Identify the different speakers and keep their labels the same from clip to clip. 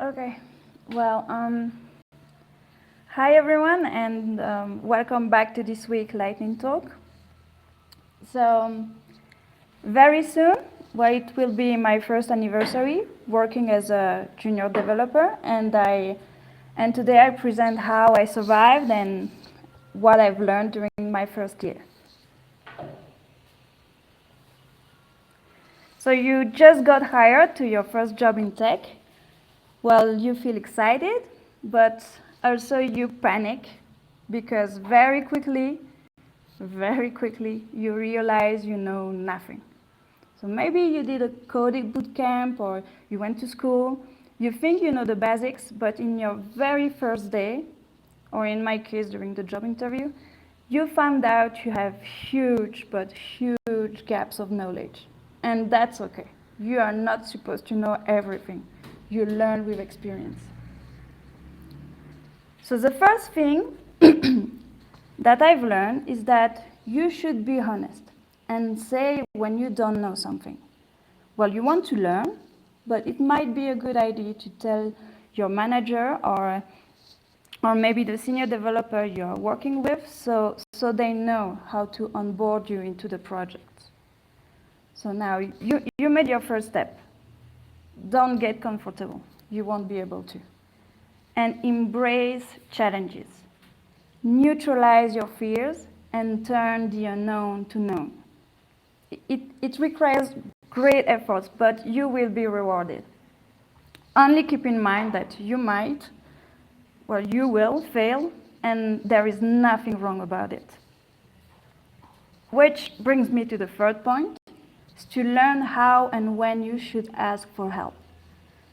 Speaker 1: Okay, well, hi everyone, and welcome back to this week Lightning Talk. So, very soon, well, it will be my first anniversary working as a junior developer, and today I present how I survived and what I've learned during my first year. So you just got hired to your first job in tech. Well, you feel excited, but also you panic because very quickly, you realize you know nothing. So maybe you did a coding boot camp or you went to school. You think you know the basics, but in your very first day, or in my case during the job interview, you found out you have huge gaps of knowledge. And that's okay. You are not supposed to know everything. You learn with experience. So the first thing that I've learned is that you should be honest and say when you don't know something. Well, you want to learn, but it might be a good idea to tell your manager or maybe the senior developer you're working with so they know how to onboard you into the project. So now you made your first step. Don't get comfortable. You won't be able to. And embrace challenges. Neutralize your fears and turn the unknown to known. It requires great efforts, but you will be rewarded. Only keep in mind that you will fail, and there is nothing wrong about it. Which brings me to the third point, is to learn how and when you should ask for help.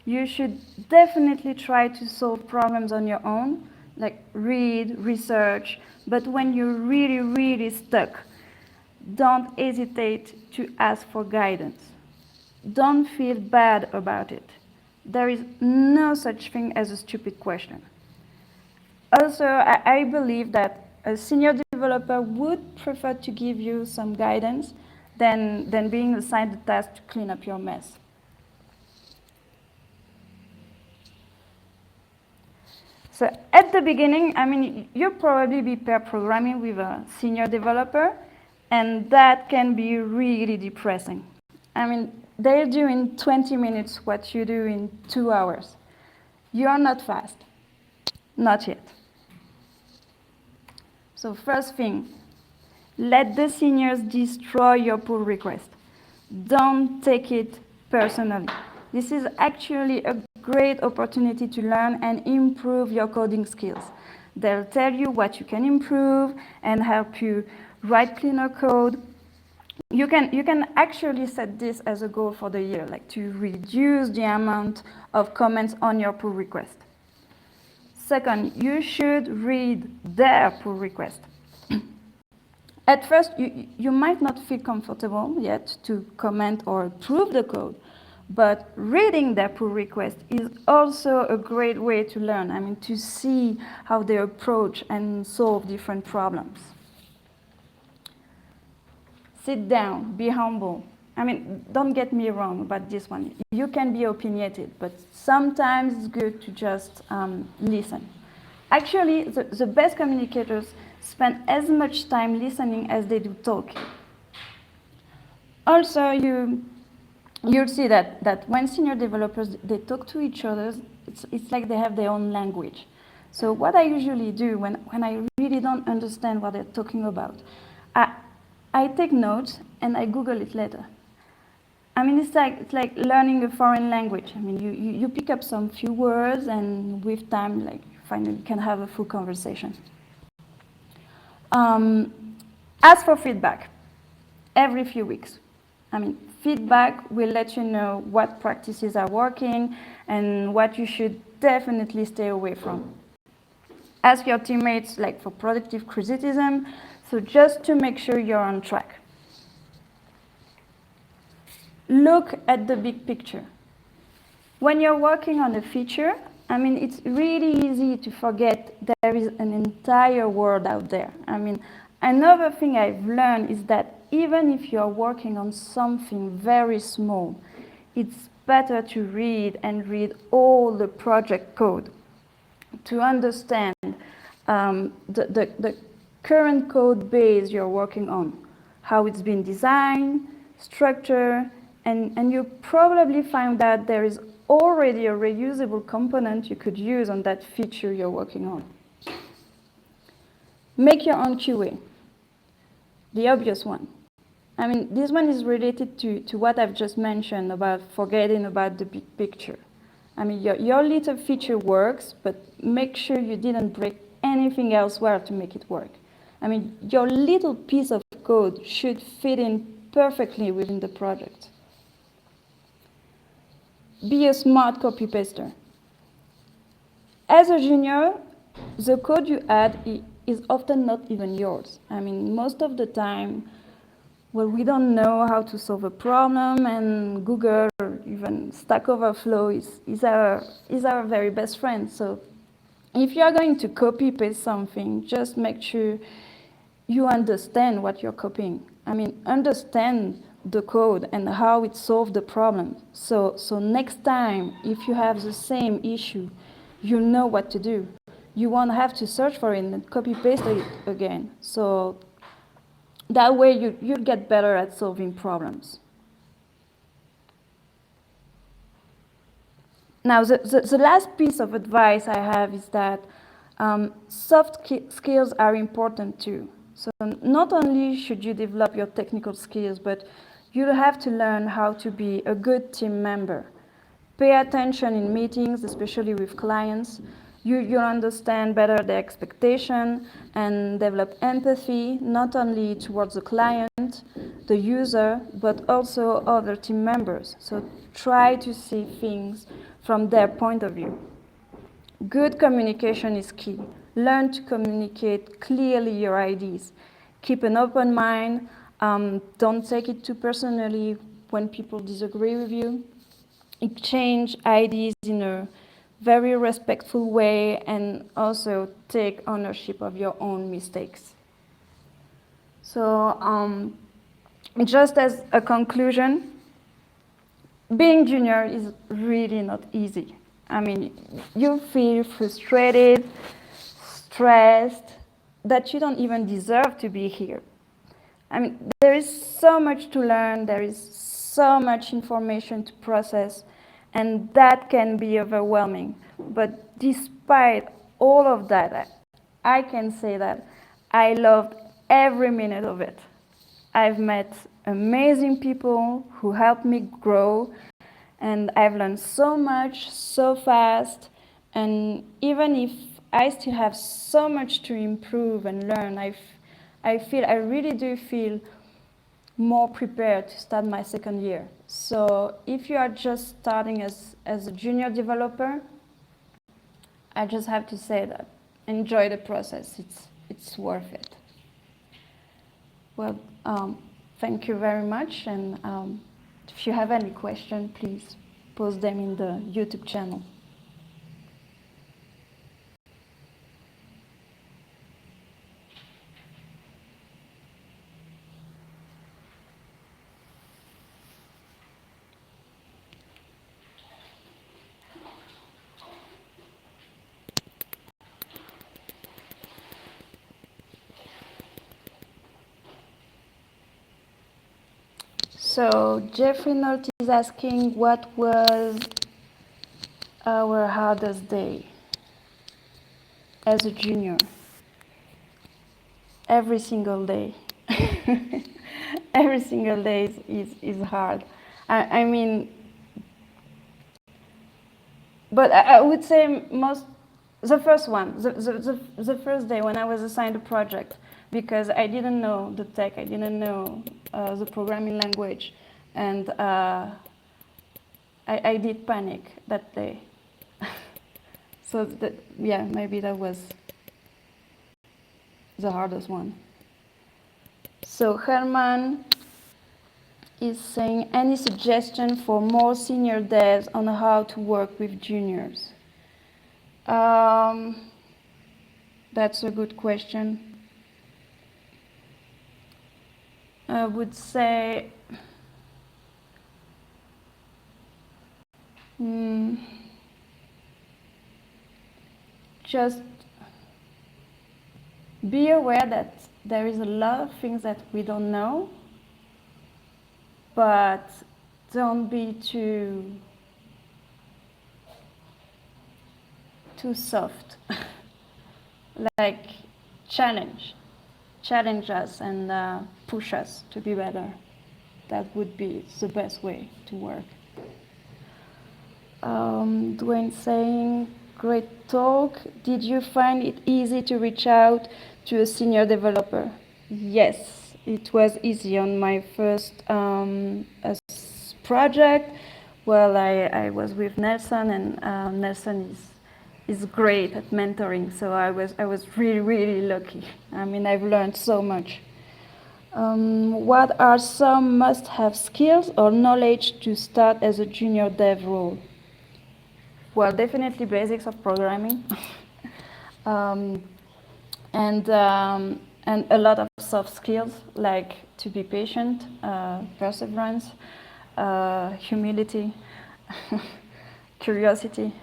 Speaker 1: You should definitely try to solve problems on your own, like read, research, but when you're really stuck, don't hesitate to ask for guidance. Don't feel bad about it. There is no such thing as a stupid question. Also, I believe that a senior developer would prefer to give you some guidance than being assigned the task to clean up your mess. So at the beginning, you'll probably be pair programming with a senior developer, and that can be really depressing. They'll do in 20 minutes what you do in 2 hours. You're not fast. Not yet. So first thing, let the seniors destroy your pull request. Don't take it personally. This is actually a great opportunity to learn and improve your coding skills. They'll tell you what you can improve and help you write cleaner code. You can actually set this as a goal for the year, like to reduce the amount of comments on your pull request. Second, you should read their pull request. At first, you might not feel comfortable yet to comment or approve the code, but reading their pull request is also a great way to learn, to see how they approach and solve different problems. Sit down, be humble. Don't get me wrong about this one. You can be opinionated, but sometimes it's good to just listen. Actually, the best communicators spend as much time listening as they do talking. Also, you'll see that when senior developers, they talk to each other, it's like they have their own language. So what I usually do when I really don't understand what they're talking about, I take notes and I Google it later. It's like learning a foreign language. You pick up some few words, and with time, like finally can have a full conversation. Ask for feedback every few weeks. Feedback will let you know what practices are working and what you should definitely stay away from. Ask your teammates for productive criticism, so just to make sure you're on track. Look at the big picture. When you're working on a feature, it's really easy to forget there is an entire world out there. Another thing I've learned is that even if you're working on something very small, it's better to read all the project code to understand the current code base you're working on, how it's been designed, structure, and you probably find that there is already a reusable component you could use on that feature you're working on. Make your own QA, the obvious one. I mean, this one is related to what I've just mentioned about forgetting about the big picture. I mean, your little feature works, but make sure you didn't break anything elsewhere to make it work. I mean, your little piece of code should fit in perfectly within the project. Be a smart copy paster. As a junior, the code you add is often not even yours. I mean, most of the time, well, we don't know how to solve a problem, and Google or even Stack Overflow is our very best friend. So if you are going to copy paste something, just make sure you understand what you're copying. I mean, understand the code and how it solved the problem. So next time, if you have the same issue, you know what to do. You won't have to search for it and copy paste it again. So that way you'll get better at solving problems. Now, the last piece of advice I have is that soft skills are important too. So not only should you develop your technical skills, but you'll have to learn how to be a good team member. Pay attention in meetings, especially with clients. You'll understand better the expectation and develop empathy, not only towards the client, the user, but also other team members. So try to see things from their point of view. Good communication is key. Learn to communicate clearly your ideas. Keep an open mind. Don't take it too personally when people disagree with you. Exchange ideas in a very respectful way, and also take ownership of your own mistakes. So just as a conclusion, being junior is really not easy. I mean, you feel frustrated, stressed, that you don't even deserve to be here. I mean, there is so much to learn, there is so much information to process, and that can be overwhelming. But despite all of that, I can say that I loved every minute of it. I've met amazing people who helped me grow, and I've learned so much, so fast, and even if I still have so much to improve and learn, I really do feel more prepared to start my second year. So if you are just starting as a junior developer, I just have to say that enjoy the process. It's worth it. Well, thank you very much, and if you have any questions, please post them in the YouTube channel. So Jeffrey Nolte is asking, what was our hardest day as a junior? Every single day. Every single day is hard. I mean, but I would say the first one, the first day when I was assigned a project, because I didn't know the tech, I didn't know the programming language, and I did panic that day. So yeah, maybe that was the hardest one. So Herman is saying, any suggestion for more senior devs on how to work with juniors? That's a good question. I would say Mm, just be aware that there is a lot of things that we don't know, but don't be too soft. Like challenge us and push us to be better. That would be the best way to work. Dwayne saying, great talk. Did you find it easy to reach out to a senior developer? Yes, it was easy on my first project. Well, I was with Nelson, and Nelson is great at mentoring. So I was really lucky. I mean, I've learned so much. What are some must-have skills or knowledge to start as a junior dev role? Well, definitely basics of programming, um, and a lot of soft skills like to be patient, perseverance, humility, curiosity,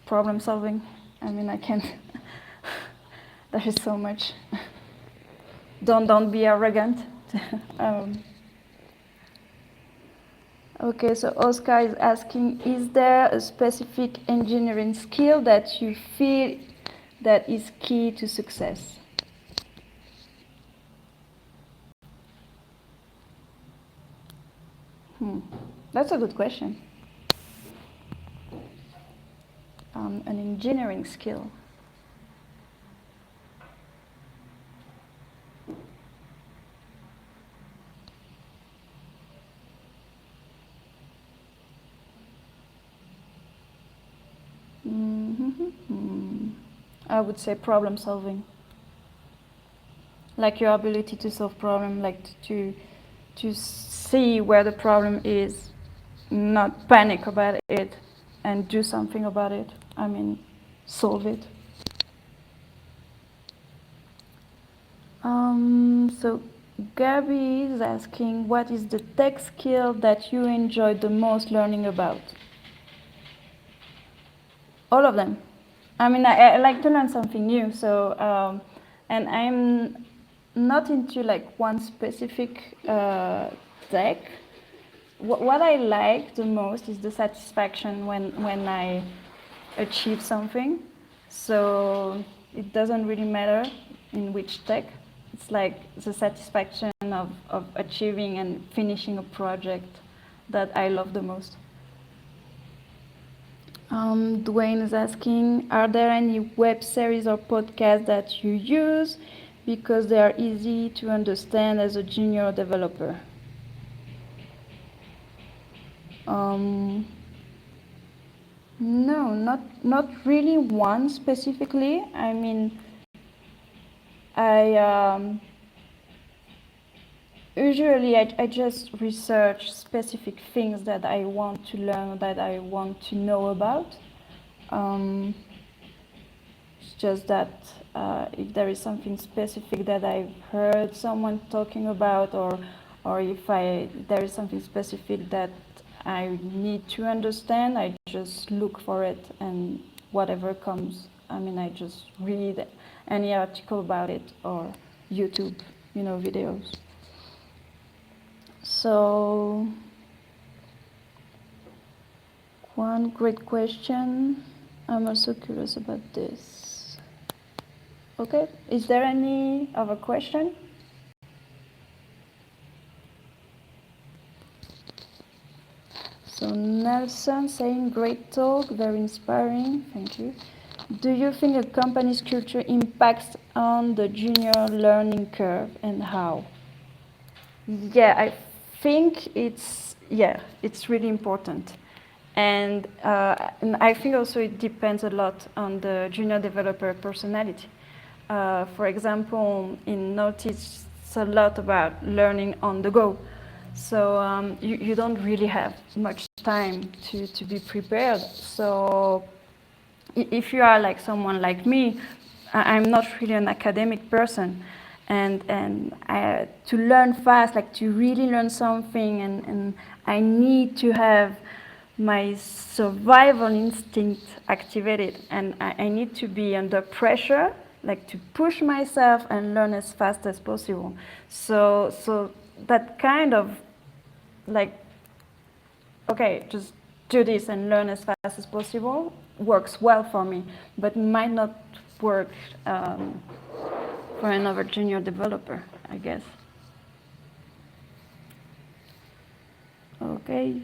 Speaker 1: problem solving. I mean, I can't. There is so much. Don't be arrogant. Okay, so Oscar is asking, is there a specific engineering skill that you feel that is key to success? That's a good question. An engineering skill. I would say problem solving. Like your ability to solve problem, like to see where the problem is, not panic about it, and do something about it. I mean, solve it. So Gabby is asking, what is the tech skill that you enjoy the most learning about? All of them. I mean, I like to learn something new. So, and I'm not into like one specific tech. What I like the most is the satisfaction when I achieve something. So it doesn't really matter in which tech. It's like the satisfaction of achieving and finishing a project that I love the most. Dwayne is asking, are there any web series or podcasts that you use because they are easy to understand as a junior developer? No, not really one specifically. I mean, usually I just research specific things that I want to learn, that I want to know about. It's just that if there is something specific that I've heard someone talking about, or if there is something specific that I need to understand, I just look for it, and whatever comes, I mean, I just read any article about it or YouTube, videos. So, one great question. I'm also curious about this. Okay, is there any other question? So Nelson saying, great talk, very inspiring, thank you. Do you think a company's culture impacts on the junior learning curve, and how? Yeah, I think it's really important. And I think also it depends a lot on the junior developer personality. For example, in Notice, it's a lot about learning on the go. So you don't really have much time to be prepared. So if you are like someone like me, I'm not really an academic person. And to learn fast, like to really learn something, and I need to have my survival instinct activated, and I need to be under pressure, like to push myself and learn as fast as possible. So that kind of like, okay, just do this and learn as fast as possible works well for me, but might not work for another junior developer, I guess. Okay.